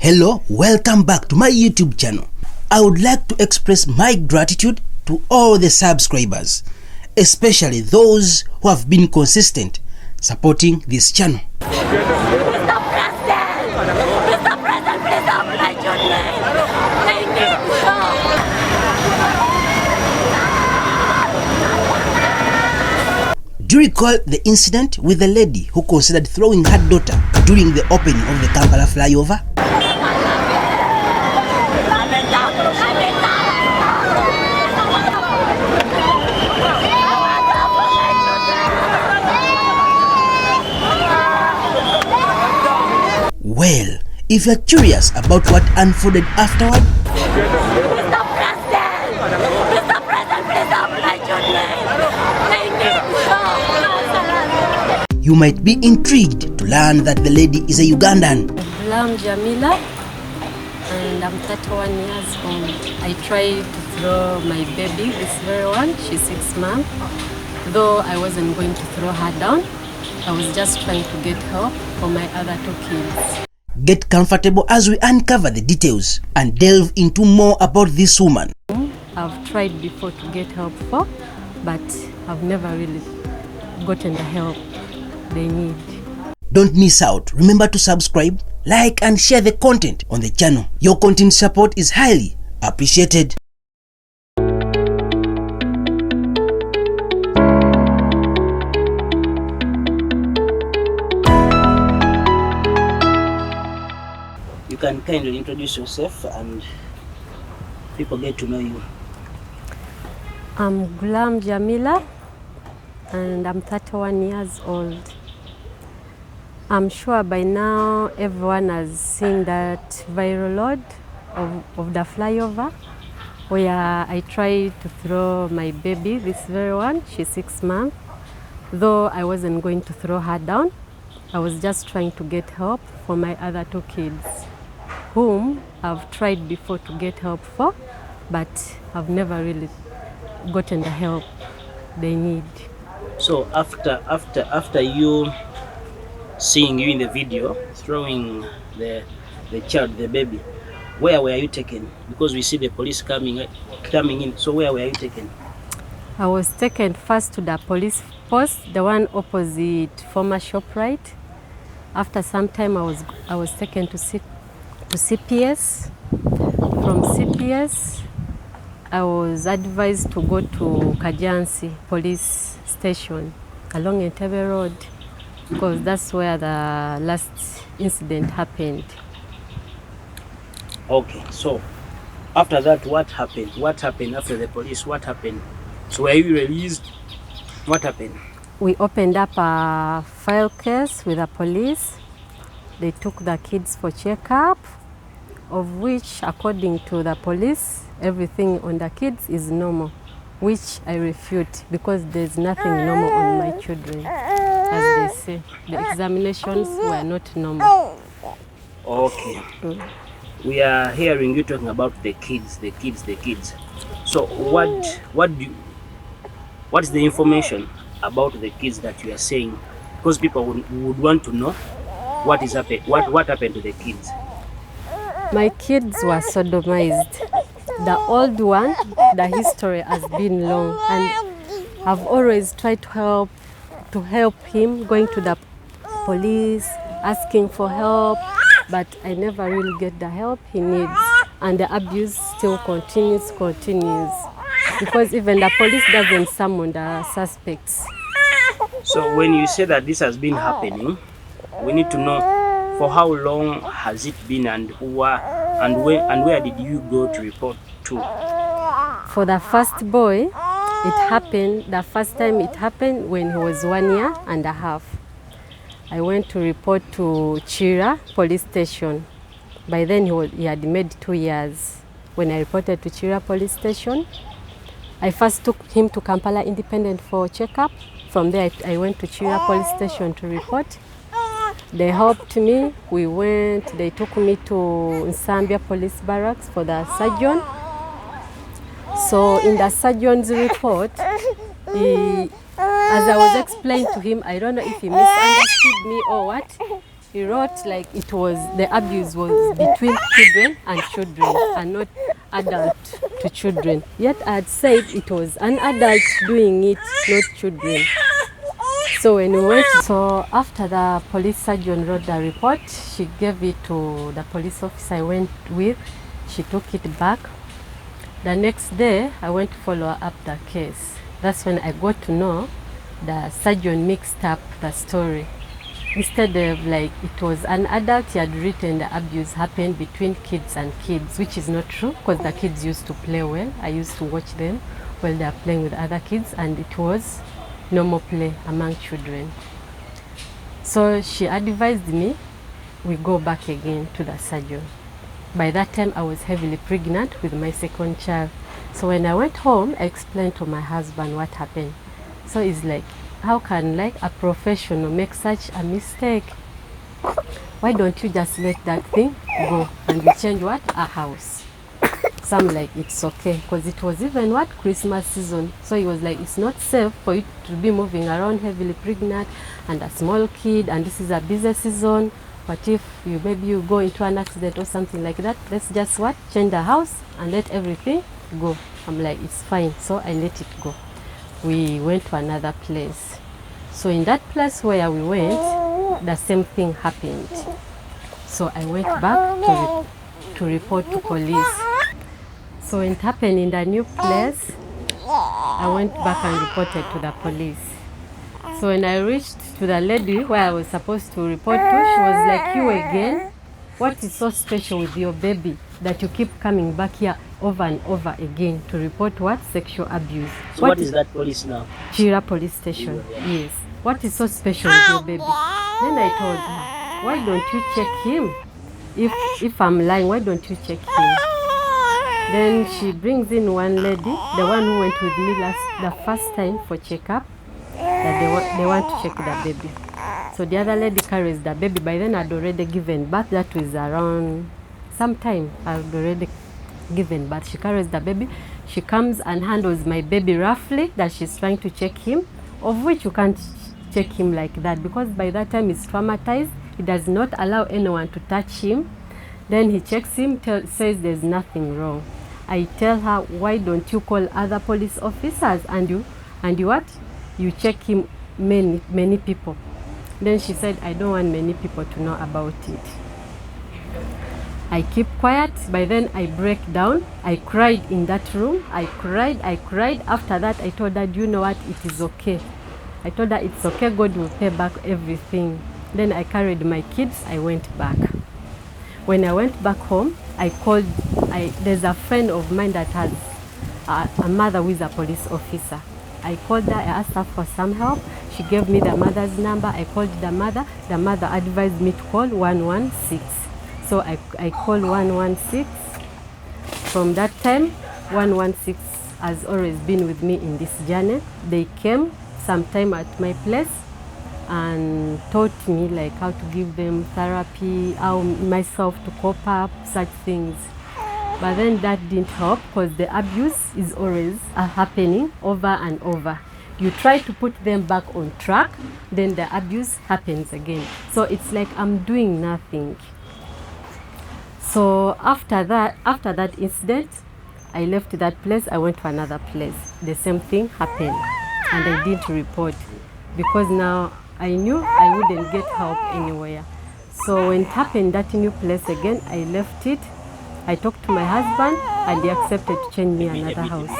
Hello, welcome back to my YouTube channel. I would like to express my gratitude to all the subscribers, especially those who have been consistent supporting this channel. Mr. President! Mr. President, please don't let your name. They need Do you recall the incident with the lady who considered throwing her daughter during the opening of the Kampala Flyover? Well, if you're curious about what unfolded afterward, Mr. President! Mr. President, please don't let your name. They need you might be intrigued to learn that the lady is a Ugandan. I'm Jamila and I'm 31 years old. I tried to throw my baby, this very one, she's 6 months. Though I wasn't going to throw her down, I was just trying to get help for my other 2 kids. Get comfortable as we uncover the details and delve into more about this woman. I've tried before to get help for, but I've never really gotten the help they need. Don't miss out. Remember to subscribe, like and share the content on the channel. Your content support is highly appreciated. You can kindly introduce yourself and people get to know you. I'm Jamila and I'm 31 years old. I'm sure by now everyone has seen that viral load of the flyover where I tried to throw my baby, this very one, she's 6 months. Though I wasn't going to throw her down, I was just trying to get help for my other 2 kids, whom I've tried before to get help for, but I've never really gotten the help they need. So after you seeing you in the video throwing the child, the baby, where were you taken? Because we see the police coming in. So where were you taken? I was taken first to the police post, the one opposite former ShopRite. After some time, I was taken to CPS. From CPS, I was advised to go to Kajansi police station along Entebbe Road, because that's where the last incident happened. Okay, so after that, what happened? What happened after the police? What happened? So were you released? What happened? We opened up a file case with the police. They took the kids for checkup, of which, according to the police, everything on the kids is normal, which I refute because there's nothing normal on my children. As they say, the examinations were not normal. Okay. We are hearing you talking about the kids. So what's the information about the kids that you are saying? Because people would want to know what is happened. What happened to the kids? My kids were sodomized. The old one, the history has been long, and I've always tried to help him, going to the police, asking for help, but I never really get the help he needs, and the abuse still continues, because even the police doesn't summon the suspects. So when you say that this has been happening, we need to know for how long has it been, and where did you go to report to? For the first boy, the first time it happened when he was 1 year and a half. I went to report to Chira police station. By then he had made 2 years. When I reported to Chira police station, I first took him to Kampala Independent for checkup. From there I went to Chira police station to report. They helped me. They took me to Nsambya police barracks for the surgeon. So in the surgeon's report, as I was explaining to him, I don't know if he misunderstood me or what, He wrote like it was, the abuse was between children and not adult to children. Yet I had said it was an adult doing it, not children. So when we went, so after the police surgeon wrote the report, she gave it to the police officer I went with. She took it back. The next day, I went to follow up the case. That's when I got to know the surgeon mixed up the story. Instead of like it was an adult, he had written the abuse happened between kids and kids, which is not true because the kids used to play well. I used to watch them while they are playing with other kids, and it was normal play among children. So she advised me we go back again to the surgeon. By that time I was heavily pregnant with my second child. So when I went home, I explained to my husband what happened. So it's like, how can like a professional make such a mistake? Why don't you just let that thing go and we change what? A house. So I'm like, it's okay, because it was even what? Christmas season. So he was like, it's not safe for you to be moving around heavily pregnant and a small kid, and this is a busy season. What if you maybe you go into an accident or something like that? Let's just what? Change the house and let everything go. I'm like, it's fine. So I let it go. We went to another place. So in that place where we went, the same thing happened. So I went back to report to police. So it happened in the new place, I went back and reported to the police. So when I reached to the lady where I was supposed to report to, she was like, you again? What is so special with your baby that you keep coming back here over and over again to report what? Sexual abuse. So what is that police now? Chira police station, yes. What is so special with your baby? Then I told her, why don't you check him? If I'm lying, why don't you check him? Then she brings in one lady, the one who went with me the first time for checkup, that they want to check the baby. So the other lady carries the baby. By then I'd already given birth. That was around sometime I'd already given birth. She carries the baby. She comes and handles my baby roughly, that she's trying to check him, of which you can't check him like that because by that time he's traumatized. He does not allow anyone to touch him. Then he checks him, says there's nothing wrong. I tell her, why don't you call other police officers and you what? You check him, many people. Then she said, I don't want many people to know about it. I keep quiet. By then I break down. I cried in that room. I cried. After that I told her, do you know what? It is okay. I told her it's okay, God will pay back everything. Then I carried my kids. I went back. When I went back home, I called, there's a friend of mine that has a mother who is a police officer. I called her, I asked her for some help. She gave me the mother's number. I called the mother. The mother advised me to call 116. So I called 116. From that time, 116 has always been with me in this journey. They came sometime at my place and taught me like how to give them therapy, how myself to cope up, such things. But then that didn't help because the abuse is always happening over and over. You try to put them back on track, then the abuse happens again. So it's like I'm doing nothing. So after that incident, I left that place, I went to another place. The same thing happened and I didn't report because now I knew I wouldn't get help anywhere. So when it happened that new place again, I left it. I talked to my husband and he accepted to change me another house.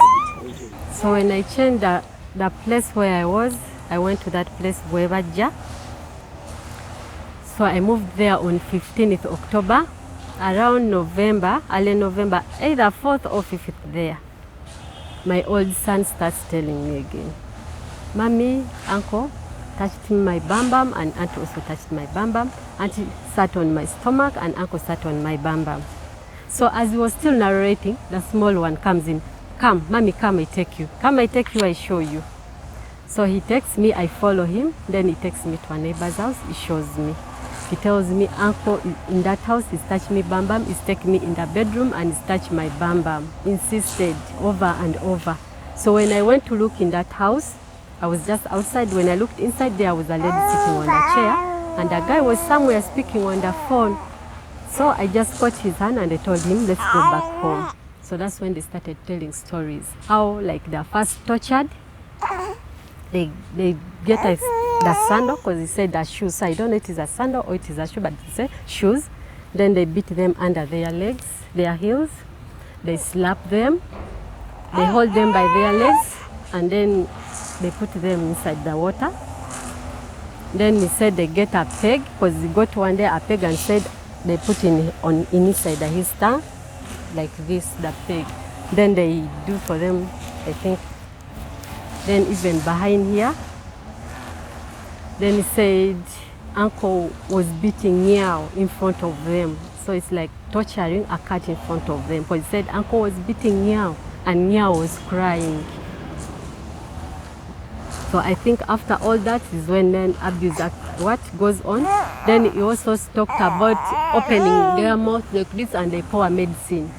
So when I changed the place where I was, I went to that place, Bwebaja. So I moved there on 15th October, around November, early November, either 4th or 5th there. My old son starts telling me again, Mommy, Uncle touched my bum bum and Auntie also touched my bum bum. Auntie sat on my stomach and Uncle sat on my bum bum. So as he was still narrating, the small one comes in. Come, Mommy, come, I take you. Come, I take you, I show you. So he takes me, I follow him. Then he takes me to a neighbor's house, he shows me. He tells me, Uncle in that house, he's touched me bum bum. He's taken me in the bedroom and he's touched my bum bum. Insisted over and over. So when I went to look in that house, I was just outside. When I looked inside, there was a lady sitting on a chair and the guy was somewhere speaking on the phone. So I just caught his hand and I told him, let's go back home. So that's when they started telling stories. How like they're first tortured, they get the sandal, because he said the shoes. So I don't know if it is a sandal or it is a shoe, but he said shoes. Then they beat them under their legs, their heels. They slap them. They hold them by their legs, and then they put them inside the water. Then he said they get a peg, because he got one day a peg and said they put inside his tongue, like this, the peg. Then they do for them, I think. Then even behind here, then he said uncle was beating Nyao in front of them. So it's like torturing a cat in front of them. Because he said uncle was beating Nyao and Nyao was crying. So I think after all that is when then abuse what goes on. Then he also talked about opening their mouth like this and they pour medicine.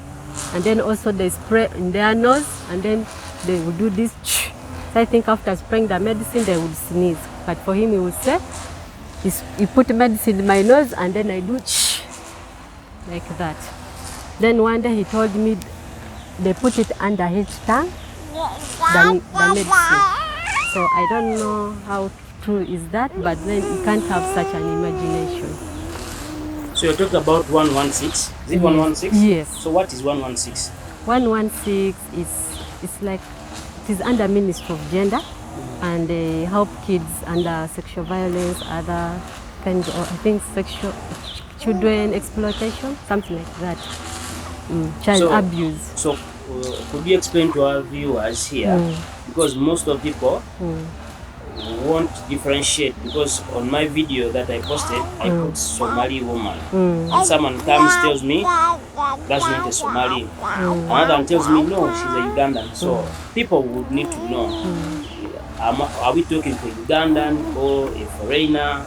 And then also they spray in their nose and then they would do this. So I think after spraying the medicine they would sneeze. But for him he would say, he put medicine in my nose and then I do like that. Then one day he told me they put it under his tongue, the medicine. So I don't know how true is that, but then you can't have such an imagination. So you're talking about 116. Is it 116? Yes. So what is 116? 116 is like, it is under Ministry of Gender, and they help kids under sexual violence, other kinds of, I think, children exploitation, something like that. Child abuse. So could you explain to our viewers here, because most of people won't differentiate, because on my video that I posted, I put Somali woman. And someone comes tells me that's not a Somali. Another one tells me no, she's a Ugandan. So people would need to know, are we talking to a Ugandan or a foreigner?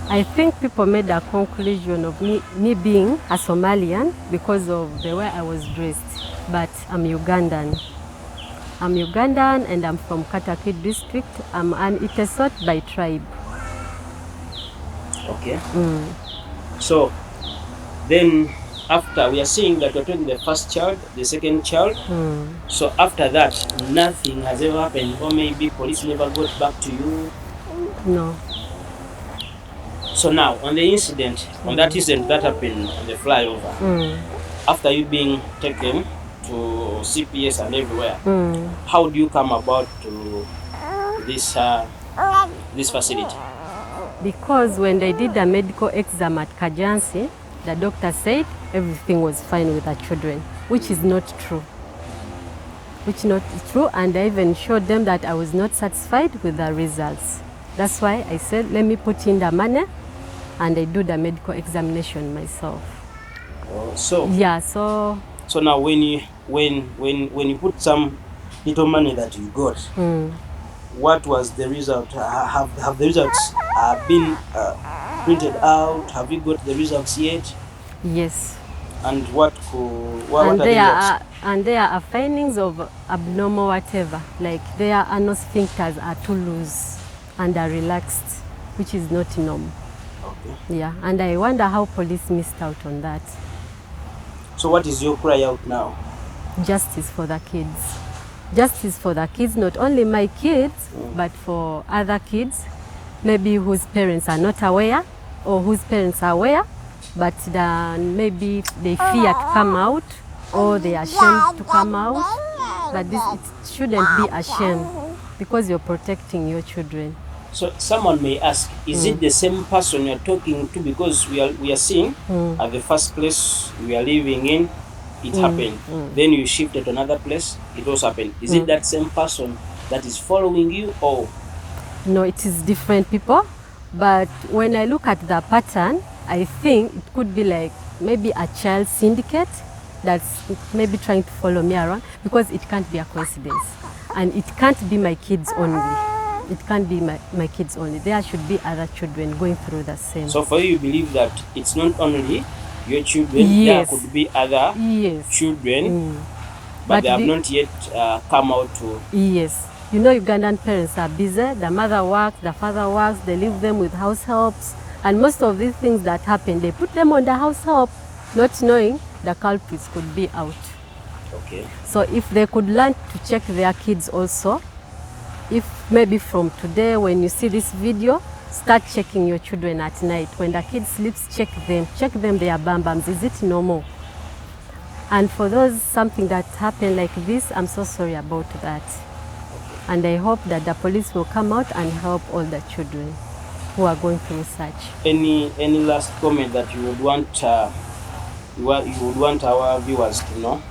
I think people made a conclusion of me being a Somalian because of the way I was dressed, but I'm Ugandan. I'm Ugandan and I'm from Katakit district. I'm an Itesot by tribe. Okay. So then after we are seeing that you're taking the first child, the second child. So after that, nothing has ever happened, or maybe police never got back to you? No. So now, on the incident, on that incident that happened on the flyover, after you being taken to CPS and everywhere, how do you come about to this facility? Because when they did the medical exam at Kajansi, the doctor said everything was fine with the children, which is not true. And I even showed them that I was not satisfied with the results. That's why I said, let me put in the money and I do the medical examination myself. So now when you put some little money that you got, what was the result? Have the results been printed out? Have you got the results yet? Yes. And what are the results? And there are findings of abnormal whatever, like their anal sphincters are too loose and are relaxed, which is not normal. Okay. Yeah, and I wonder how police missed out on that. So what is your cry out now? Justice for the kids. Justice for the kids, not only my kids, but for other kids, maybe whose parents are not aware, or whose parents are aware, but maybe they fear to come out, or they are ashamed to come out. But it shouldn't be a shame, because you're protecting your children. So someone may ask, is it the same person you're talking to? Because we are seeing at the first place we are living in, it happened. Then you shifted to another place, it also happened. Is it that same person that is following you, or? No, it is different people. But when I look at the pattern, I think it could be like maybe a child syndicate that's maybe trying to follow me around, because it can't be a coincidence. And it can't be my kids only. It can't be my kids only. There should be other children going through the same. So for you believe that it's not only your children, yes, there could be other, yes, children, but they have not yet come out to... Yes, You know, Ugandan parents are busy. The mother works, the father works, they leave them with house helps. And most of these things that happen, they put them on the house help, not knowing the culprits could be out. Okay. So if they could learn to check their kids also, if maybe from today when you see this video, start checking your children at night. When the kid sleeps, check them their bam-bams. Is it normal? And for those something that happened like this, I'm so sorry about that. And I hope that the police will come out and help all the children who are going through such. Any last comment that you would want our viewers to know?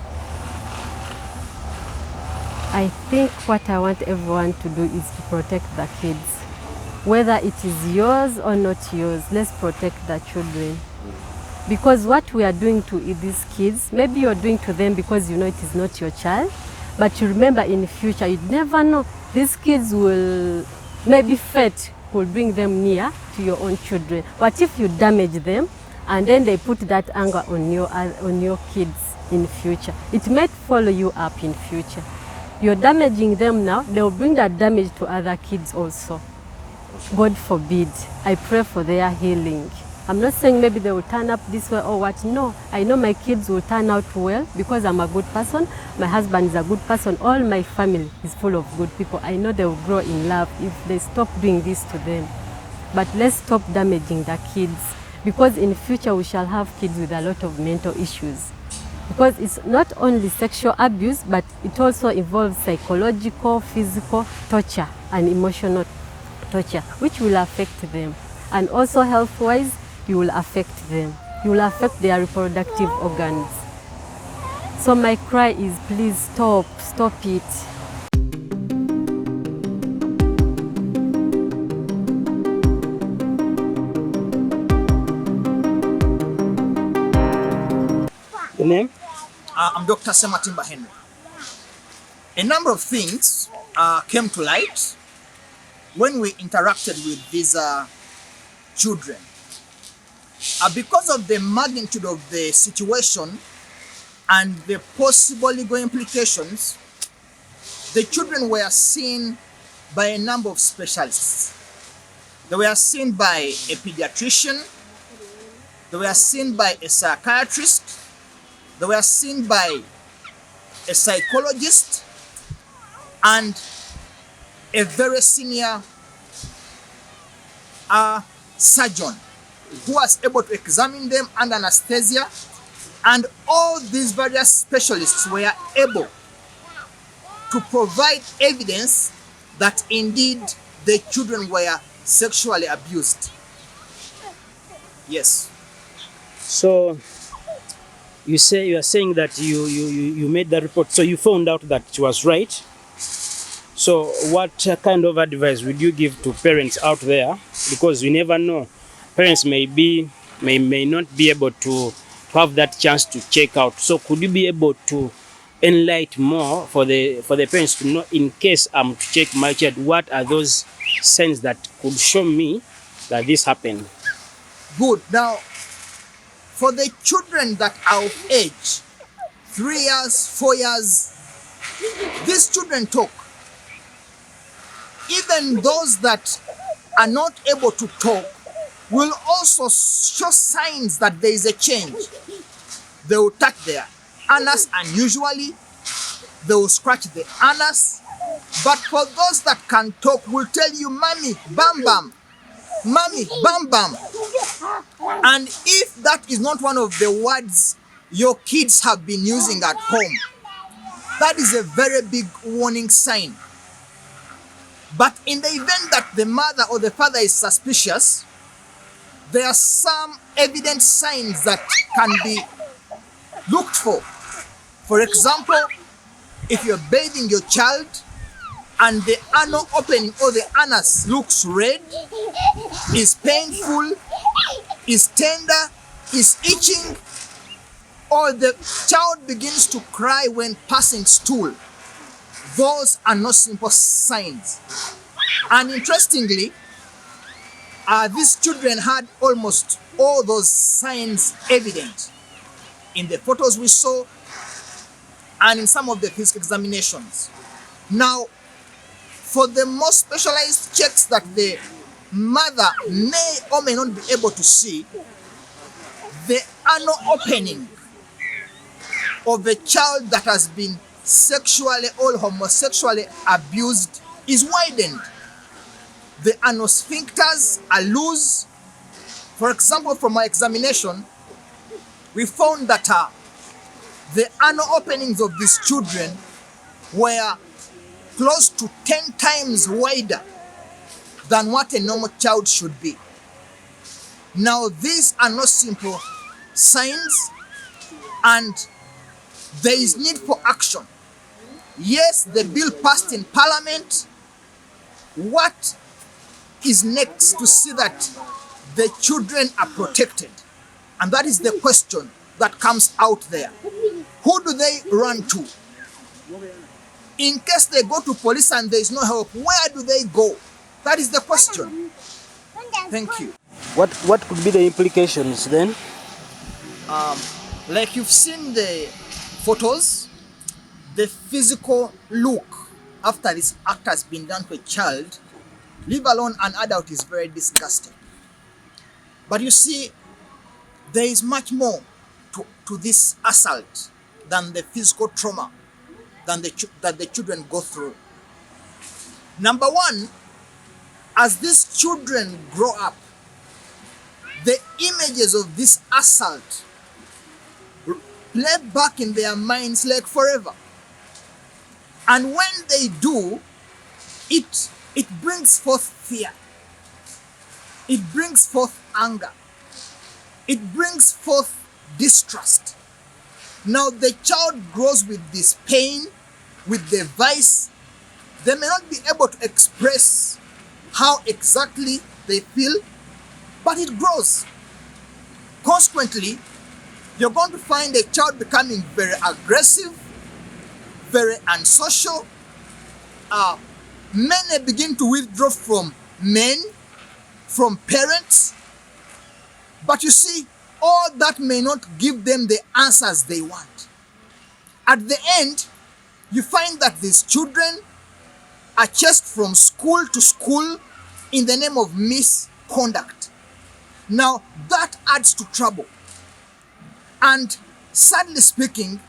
I think what I want everyone to do is to protect the kids. Whether it is yours or not yours, let's protect the children. Because what we are doing to these kids, maybe you're doing to them because you know it is not your child, but you remember in the future, you never know, these kids will, maybe fate will bring them near to your own children. What if you damage them and then they put that anger on your kids in future? It might follow you up in future. You're damaging them now, they'll bring that damage to other kids also. God forbid. I pray for their healing. I'm not saying maybe they will turn up this way or what. No, I know my kids will turn out well because I'm a good person. My husband is a good person. All my family is full of good people. I know they will grow in love if they stop doing this to them. But let's stop damaging the kids, because in future we shall have kids with a lot of mental issues. Because it's not only sexual abuse, but it also involves psychological, physical torture and emotional torture, which will affect them. And also health-wise, you will affect them. You will affect their reproductive organs. So my cry is, please stop it. Your name? I'm Dr. Sematimba Henry. A number of things came to light when we interacted with these children. Because of the magnitude of the situation and the possible legal implications, the children were seen by a number of specialists. They were seen by a pediatrician, they were seen by a psychiatrist, they were seen by a psychologist, and a very senior surgeon who was able to examine them under anesthesia. And all these various specialists were able to provide evidence that indeed the children were sexually abused. Yes. So you are saying that you made that report, so you found out that it was right. So what kind of advice would you give to parents out there? Because you never know, parents may not be able to have that chance to check out. So could you be able to enlighten more for the parents to know, in case I'm to check my child, what are those signs that could show me that this happened? Good. Now, for the children that are of age, 3 years, 4 years, these children talk. Even those that are not able to talk will also show signs that there is a change. They will touch their anus unusually, they will scratch the anus. But for those that can talk, will tell you, "Mommy, bam bam, mommy, bam bam." And if that is not one of the words your kids have been using at home, that is a very big warning sign. But in the event that the mother or the father is suspicious, there are some evident signs that can be looked for. For example, if you're bathing your child and the anal opening or the anus looks red, is painful, is tender, is itching, or the child begins to cry when passing stool, those are not simple signs. And interestingly, these children had almost all those signs evident in the photos we saw and in some of the physical examinations. Now, for the more specialized checks that the mother may or may not be able to see, the anal opening of a child that has been sexually or homosexually abused is widened. The anal sphincters are loose. For example, from my examination, we found that the anal openings of these children were close to 10 times wider than what a normal child should be. Now, these are not simple signs, and there is need for action. Yes, the bill passed in Parliament. What is next to see that the children are protected? And that is the question that comes out there. Who do they run to? In case they go to police and there is no help, where do they go? That is the question. Thank you. What could be the implications then? Like you've seen the photos, the physical look after this act has been done to a child, leave alone an adult, is very disgusting. But you see, there is much more to this assault than the physical trauma that the children go through. Number one, as these children grow up, the images of this assault play back in their minds like forever. And when they do, it brings forth fear. It brings forth anger. It brings forth distrust. Now the child grows with this pain, with the vice. They may not be able to express how exactly they feel, but it grows. Consequently, you're going to find a child becoming very aggressive, very unsocial. Many begin to withdraw from men, from parents. But you see, all that may not give them the answers they want. At the end, you find that these children are chased from school to school in the name of misconduct. Now, that adds to trouble. And sadly speaking,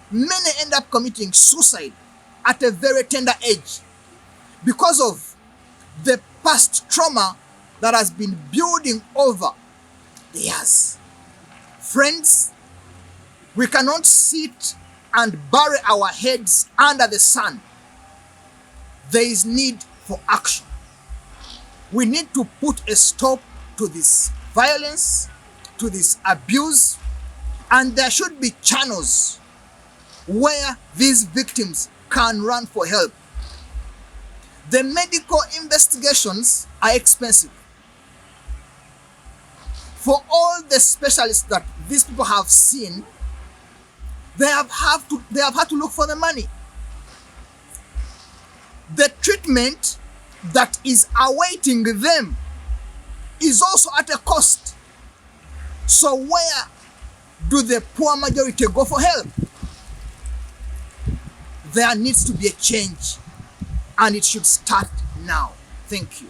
many end up committing suicide at a very tender age because of the past trauma that has been building over the years. Friends, we cannot sit and bury our heads under the sun. There is need for action. We need to put a stop to this violence, to this abuse, and there should be channels where these victims can run for help. The medical investigations are expensive. For all the specialists that these people have seen, they have had to look for the money. The treatment that is awaiting them is also at a cost. So where do the poor majority go for help? There needs to be a change, and it should start now. Thank you.